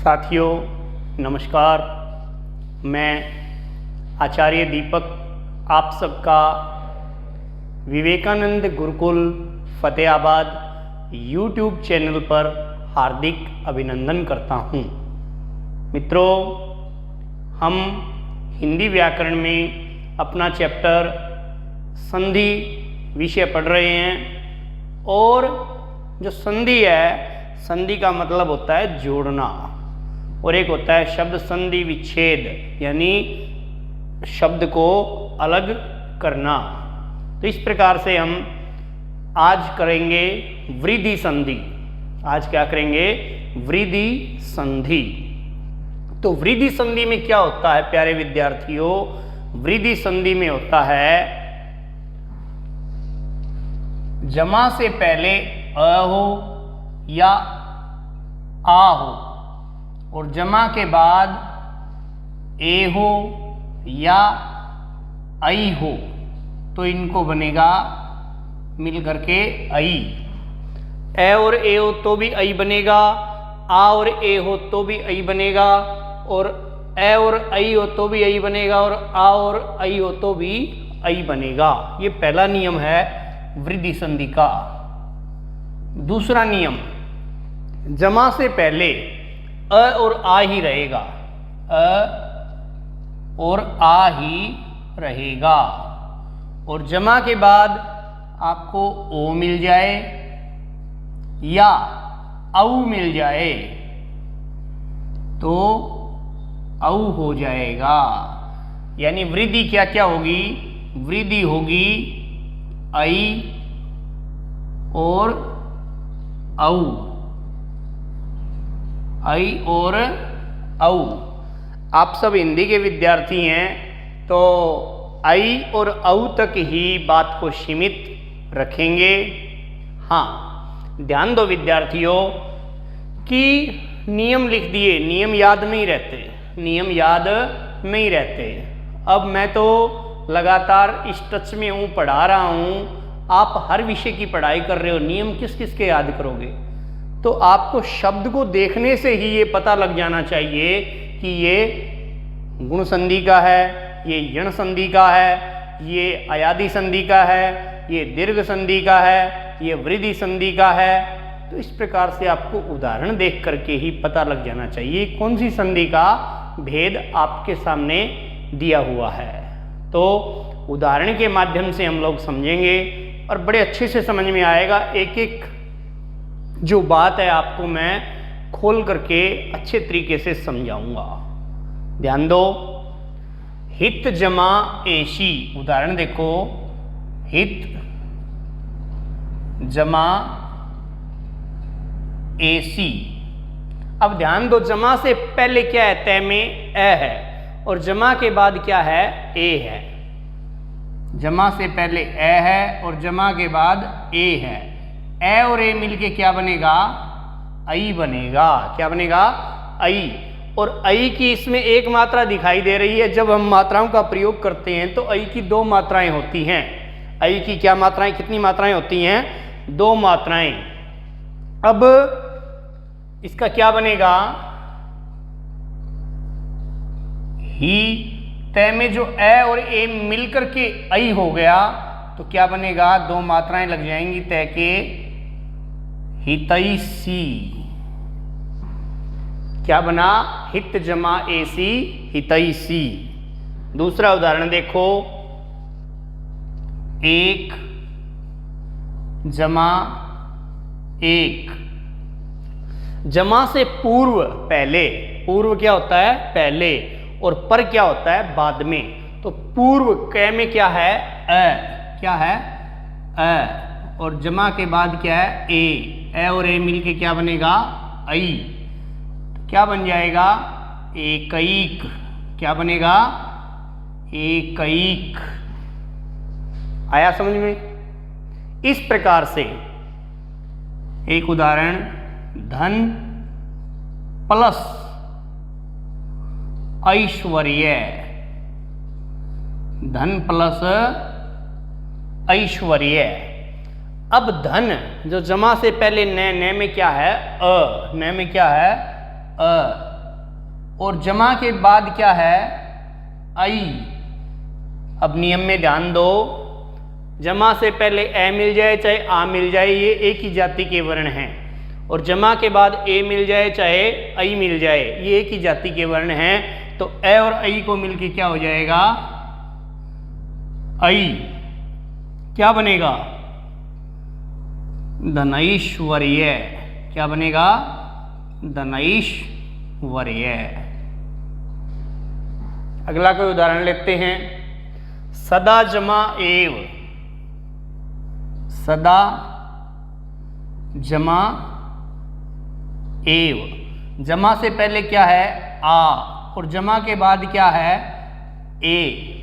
साथियों नमस्कार। मैं आचार्य दीपक आप सबका विवेकानंद गुरुकुल फतेहाबाद यूट्यूब चैनल पर हार्दिक अभिनंदन करता हूँ। मित्रों, हम हिंदी व्याकरण में अपना चैप्टर संधि विषय पढ़ रहे हैं और जो संधि है, संधि का मतलब होता है जोड़ना और एक होता है शब्द संधि विच्छेद, यानी शब्द को अलग करना। तो इस प्रकार से हम आज करेंगे वृद्धि संधि। आज क्या करेंगे? वृद्धि संधि। तो वृद्धि संधि में क्या होता है प्यारे विद्यार्थियों? वृद्धि संधि में होता है जमा से पहले अ हो या आ हो और जमा के बाद ए हो या आई हो, तो इनको बनेगा मिल करके आई। ए और ए हो तो भी आई बनेगा, आ और ए हो तो भी आई बनेगा, और ए और आई हो तो भी आई बनेगा, और आ और आई हो तो भी आई बनेगा। ये पहला नियम है वृद्धि संधि का। दूसरा नियम, जमा से पहले अ और आ ही रहेगा, अ और आ ही रहेगा, और जमा के बाद आपको ओ मिल जाए या औ मिल जाए तो औ हो जाएगा। यानी वृद्धि क्या क्या होगी? वृद्धि होगी आई और औ, आई और औ। आप सब हिंदी के विद्यार्थी हैं तो आई और औ तक ही बात को सीमित रखेंगे। हाँ, ध्यान दो विद्यार्थियों कि नियम लिख दिए, नियम याद नहीं रहते, नियम याद नहीं रहते। अब मैं तो लगातार इस टच में हूँ, पढ़ा रहा हूँ, आप हर विषय की पढ़ाई कर रहे हो, नियम किस किस के याद करोगे? तो आपको शब्द को देखने से ही ये पता लग जाना चाहिए कि ये गुण संधि का है, ये यण संधि का है, ये अयादि संधि का है, ये दीर्घ संधि का है, ये वृद्धि संधि का है। तो इस प्रकार से आपको उदाहरण देख करके ही पता लग जाना चाहिए कौन सी संधि का भेद आपके सामने दिया हुआ है। तो उदाहरण के माध्यम से हम लोग समझेंगे और बड़े अच्छे से समझ में आएगा। एक एक जो बात है आपको मैं खोल करके अच्छे तरीके से समझाऊंगा। ध्यान दो, हित जमा एसी। उदाहरण देखो, हित जमा एसी। अब ध्यान दो, जमा से पहले क्या है? तय में ए है, और जमा के बाद क्या है? ए है। जमा से पहले ए है और जमा के बाद ए है। ए और ए मिलके क्या बनेगा? आई बनेगा। क्या बनेगा? आई। और आई की इसमें एक मात्रा दिखाई दे रही है। जब हम मात्राओं का प्रयोग करते हैं तो आई की दो मात्राएं होती हैं। आई की क्या मात्राएं, कितनी मात्राएं होती हैं? दो मात्राएं। अब इसका क्या बनेगा? ही, तय में जो ए और ए मिलकर के आई हो गया तो क्या बनेगा? दो मात्राएं लग जाएंगी तय के, हितैषी। क्या बना? हित जमा एसी, हितैषी। दूसरा उदाहरण देखो, एक जमा एक। जमा से पूर्व पहले, पूर्व क्या होता है? पहले, और पर क्या होता है? बाद में। तो पूर्व कै में क्या है? अ। क्या है? अ। और जमा के बाद क्या है? ए और ए मिलके क्या बनेगा? आई। तो क्या बन जाएगा? एकैक। क्या बनेगा? एकैक। आया समझ में? इस प्रकार से एक उदाहरण, धन प्लस ऐश्वर्य। धन प्लस ऐश्वर्य। अब धन जो जमा से पहले न में क्या है? अ। न में क्या है? अ। और जमा के बाद क्या है, आई। अब नियम में ध्यान दो, जमा से पहले ए मिल जाए चाहे आ मिल जाए, ये एक ही जाति के वर्ण हैं, और जमा के बाद ए मिल जाए चाहे आई मिल जाए, ये एक ही जाति के वर्ण हैं। तो ए और आई को मिलके क्या हो जाएगा, आई। क्या बनेगा, धनैश्वर्य। क्या बनेगा, धनैश्वर्य। अगला कोई उदाहरण लेते हैं। सदा जमा एव, सदा जमा एव। जमा से पहले क्या है, आ, और जमा के बाद क्या है, ए।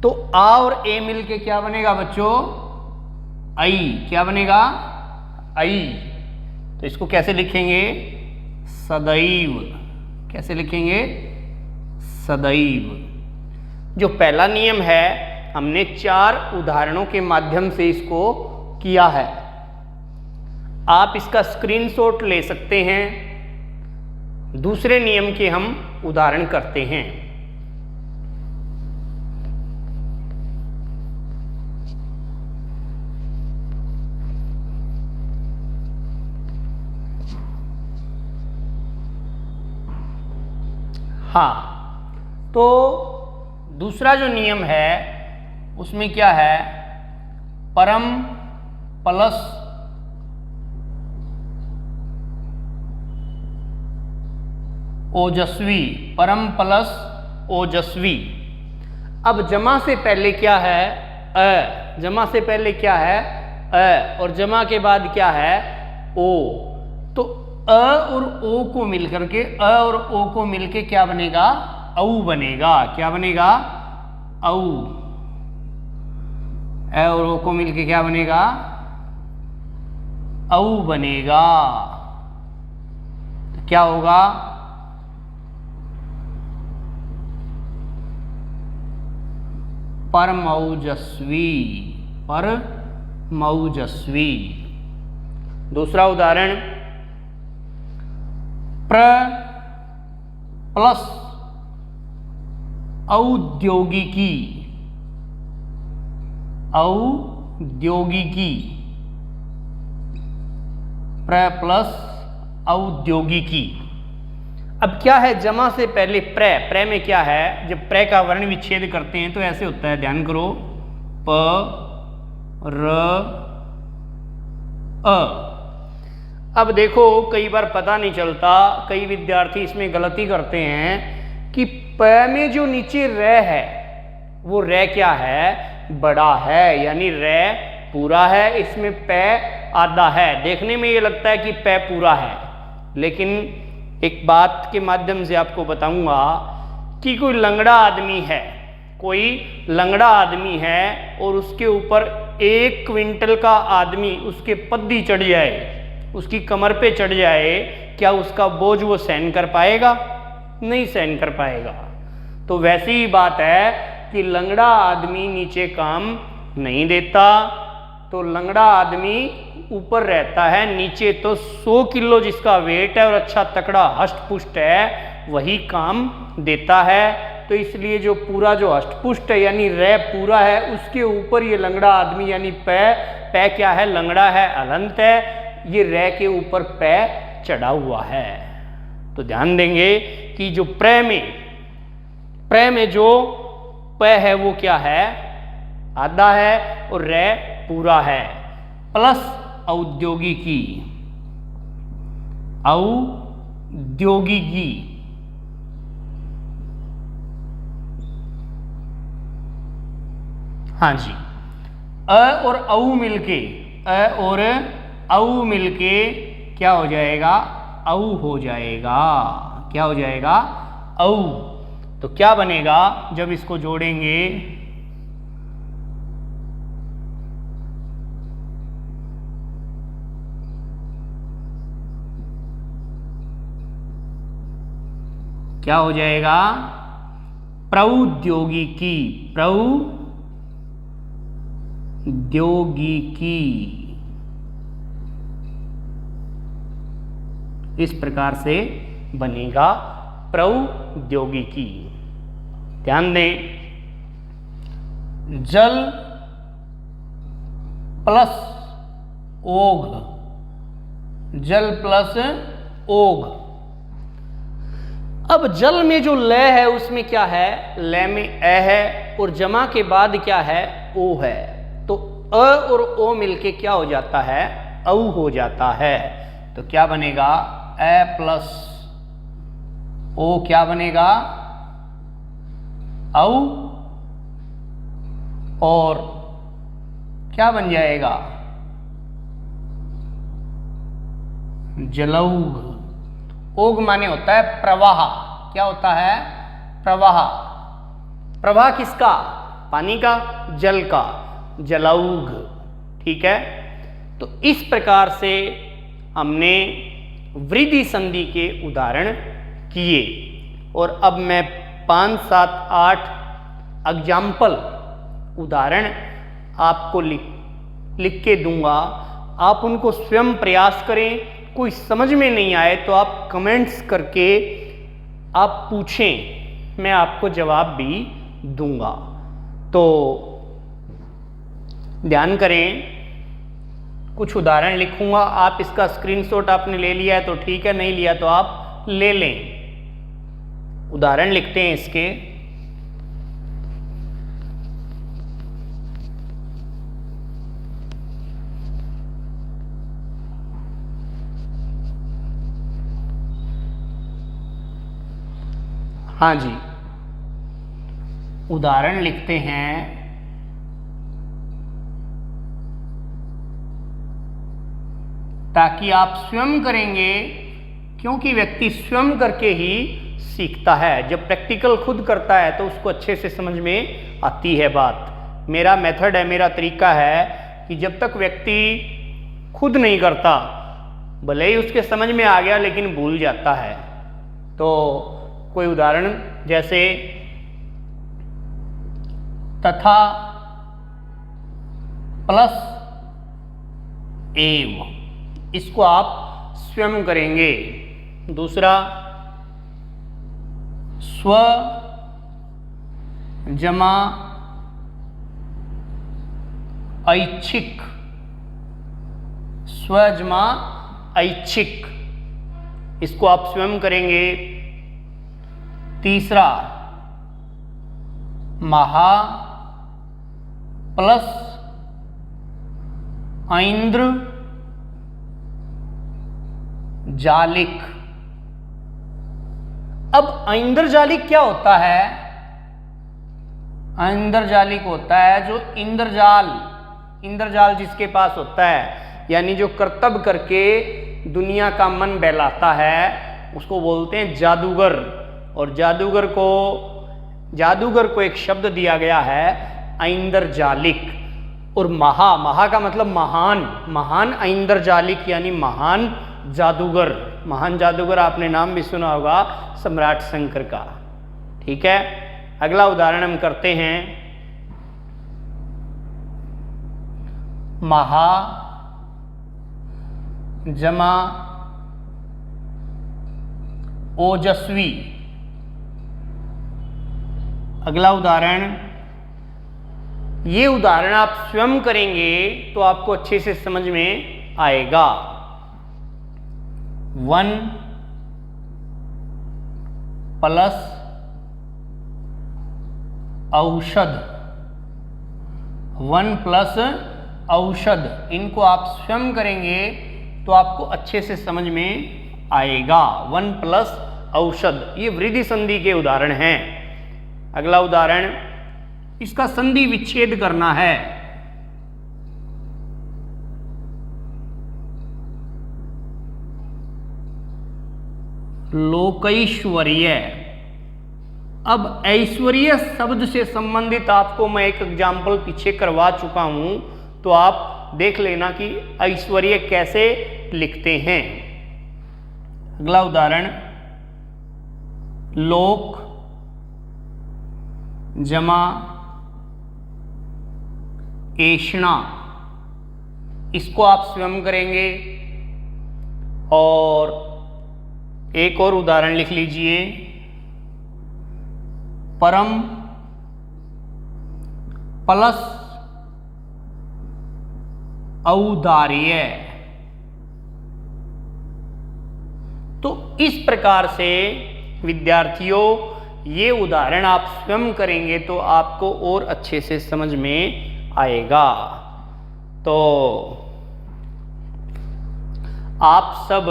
तो आ और ए मिलके क्या बनेगा बच्चों, आई। क्या बनेगा, आई। तो इसको कैसे लिखेंगे, सदैव। कैसे लिखेंगे, सदैव। जो पहला नियम है हमने 4 उदाहरणों के माध्यम से इसको किया है। आप इसका स्क्रीनशॉट ले सकते हैं। दूसरे नियम के हम उदाहरण करते हैं। हाँ, तो दूसरा जो नियम है उसमें क्या है, परम प्लस ओजस्वी। परम प्लस ओजस्वी। अब जमा से पहले क्या है, अ। जमा से पहले क्या है, अ, और जमा के बाद क्या है, ओ। तो अ और ओ को मिलकर के, अ और ओ को मिलके क्या बनेगा, औ बनेगा। क्या बनेगा, औ। ए और ओ को मिलके क्या बनेगा, औ बनेगा। तो क्या होगा, परमौजस्वी। परमौजस्वी। दूसरा उदाहरण, प्र प्लस औद्योगिकी। औद्योगिकी। प्र प्लस औद्योगिकी। अब क्या है, जमा से पहले प्र। प्र में क्या है, जब प्र का वर्ण विच्छेद करते हैं तो ऐसे होता है, ध्यान करो, प र अ। अब देखो कई बार पता नहीं चलता, कई विद्यार्थी इसमें गलती करते हैं कि प में जो नीचे र है वो र क्या है, बड़ा है, यानी र पूरा है, इसमें प आधा है। देखने में ये लगता है कि प पूरा है, लेकिन एक बात के माध्यम से आपको बताऊंगा कि कोई लंगड़ा आदमी है, कोई लंगड़ा आदमी है और उसके ऊपर 1 क्विंटल का आदमी उसके पद्दी चढ़ जाए, उसकी कमर पे चढ़ जाए, क्या उसका बोझ वो सहन कर पाएगा, नहीं सहन कर पाएगा। तो वैसी ही बात है कि लंगड़ा आदमी नीचे काम नहीं देता, तो लंगड़ा आदमी ऊपर रहता है, नीचे तो 100 किलो जिसका वेट है और अच्छा तकड़ा हष्ट पुष्ट है वही काम देता है। तो इसलिए जो पूरा जो हष्ट पुष्ट है यानी रे पूरा है, उसके ऊपर ये लंगड़ा आदमी यानी पै क्या है, लंगड़ा है, हलंत है, ये रे के ऊपर पै चढ़ा हुआ है। तो ध्यान देंगे कि जो प्र में जो प है वो क्या है, आधा है, और रे पूरा है। प्लस औद्योगिकी। औद्योगिकी। हाँ जी, अ और औ मिलके, अ और औ मिलके क्या हो जाएगा, औ हो जाएगा। क्या हो जाएगा, औ। तो क्या बनेगा जब इसको जोड़ेंगे, क्या हो जाएगा, प्रौद्योगिकी। प्रौद्योगिकी। इस प्रकार से बनेगा प्रौद्योगिकी। ध्यान दें, जल प्लस ओघ, जल प्लस ओघ। अब जल में जो लय है उसमें क्या है, लय में ए है और जमा के बाद क्या है, ओ है। तो अ और ओ मिलके क्या हो जाता है, औ हो जाता है। तो क्या बनेगा, ए प्लस ओ क्या बनेगा, औ, और क्या बन जाएगा, जलौघ। ओघ माने होता है प्रवाह। क्या होता है, प्रवाह। प्रवाह किसका, पानी का, जल का, जलौघ। ठीक है, तो इस प्रकार से हमने वृद्धि संधि के उदाहरण किए। और अब मैं 5, 7, 8 एग्जाम्पल उदाहरण आपको लिख के दूंगा। आप उनको स्वयं प्रयास करें। कोई समझ में नहीं आए तो आप कमेंट्स करके आप पूछें, मैं आपको जवाब भी दूंगा। तो ध्यान करें, कुछ उदाहरण लिखूंगा, आप इसका स्क्रीनशॉट आपने ले लिया है तो ठीक है, नहीं लिया तो आप ले लें। उदाहरण लिखते हैं इसके। हाँ जी, उदाहरण लिखते हैं। ताकि आप स्वयं करेंगे, क्योंकि व्यक्ति स्वयं करके ही सीखता है। जब प्रैक्टिकल खुद करता है तो उसको अच्छे से समझ में आती है बात। मेरा मेथड है, मेरा तरीका है कि जब तक व्यक्ति खुद नहीं करता, भले ही उसके समझ में आ गया लेकिन भूल जाता है। तो कोई उदाहरण जैसे तथा प्लस एव, इसको आप स्वयं करेंगे। दूसरा, स्व जमा ऐच्छिक, स्व जमा ऐच्छिक, इसको आप स्वयं करेंगे। तीसरा, महा प्लस ऐन्द्र जालिक। अब ऐन्द्रजालिक क्या होता है, ऐन्द्रजालिक होता है जो इंद्रजाल जिसके पास होता है, यानी जो करतब करके दुनिया का मन बहलाता है, उसको बोलते हैं जादूगर। और जादूगर को एक शब्द दिया गया है ऐन्द्रजालिक। और महा का मतलब महान ऐन्द्रजालिक यानी महान जादूगर। आपने नाम भी सुना होगा सम्राट शंकर का। ठीक है, अगला उदाहरण हम करते हैं। महा जमा ओजस्वी। अगला उदाहरण, ये उदाहरण आप स्वयं करेंगे तो आपको अच्छे से समझ में आएगा। 1 प्लस औषध, 1 प्लस औषध, इनको आप स्वयं करेंगे तो आपको अच्छे से समझ में आएगा। 1 प्लस औषध, ये वृद्धि संधि के उदाहरण हैं। अगला उदाहरण, इसका संधि विच्छेद करना है। लोकैश्वर्य। अब ऐश्वर्य शब्द से संबंधित आपको मैं एक एग्जाम्पल पीछे करवा चुका हूं, तो आप देख लेना कि ऐश्वर्य कैसे लिखते हैं। अगला उदाहरण, लोक जमा ऐष्णा, इसको आप स्वयं करेंगे। और एक और उदाहरण लिख लीजिए, परम प्लस औदार्य। तो इस प्रकार से विद्यार्थियों ये उदाहरण आप स्वयं करेंगे तो आपको और अच्छे से समझ में आएगा। तो आप सब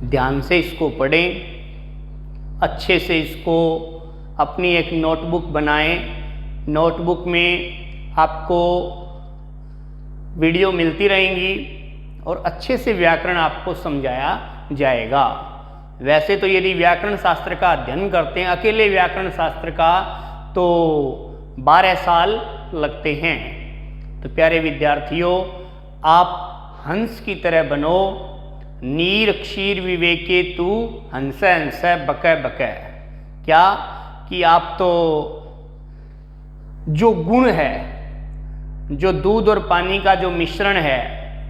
ध्यान से इसको पढ़ें, अच्छे से इसको अपनी एक नोटबुक बनाएं। नोटबुक में आपको वीडियो मिलती रहेंगी और अच्छे से व्याकरण आपको समझाया जाएगा। वैसे तो यदि व्याकरण शास्त्र का अध्ययन करते हैं अकेले व्याकरण शास्त्र का तो 12 साल लगते हैं। तो प्यारे विद्यार्थियों, आप हंस की तरह बनो। नीर क्षीर विवेके तू हंस हंस बकै बकै। क्या कि आप तो जो गुण है, जो दूध और पानी का जो मिश्रण है,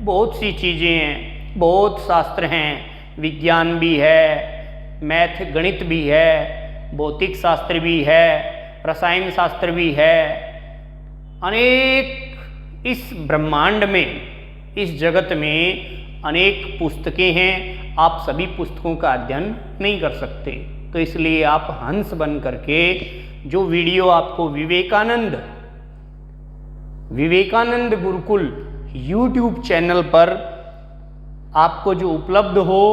बहुत सी चीज़ें हैं, बहुत शास्त्र हैं, विज्ञान भी है, मैथ गणित भी है, भौतिक शास्त्र भी है, रसायन शास्त्र भी है, अनेक इस ब्रह्मांड में, इस जगत में अनेक पुस्तकें हैं। आप सभी पुस्तकों का अध्ययन नहीं कर सकते। तो इसलिए आप हंस बन करके जो वीडियो आपको विवेकानंद गुरुकुल YouTube चैनल पर आपको जो उपलब्ध हो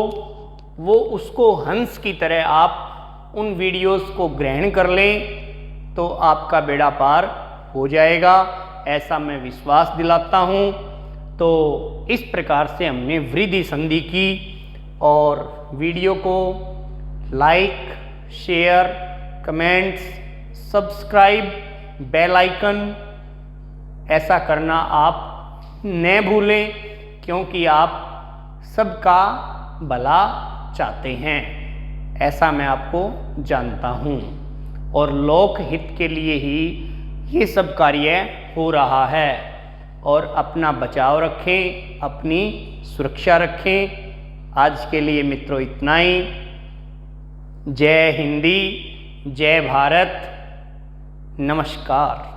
वो उसको हंस की तरह आप उन वीडियोस को ग्रहण कर लें तो आपका बेड़ा पार हो जाएगा, ऐसा मैं विश्वास दिलाता हूँ। तो इस प्रकार से हमने वृद्धि संधि की और वीडियो को like, share, comments, subscribe, bell icon ऐसा करना आप न भूलें, क्योंकि आप सबका भला चाहते हैं, ऐसा मैं आपको जानता हूँ। और लोक हित के लिए ही ये सब कार्य हो रहा है। और अपना बचाव रखें, अपनी सुरक्षा रखें। आज के लिए मित्रों इतना ही। जय हिंदी, जय भारत, नमस्कार।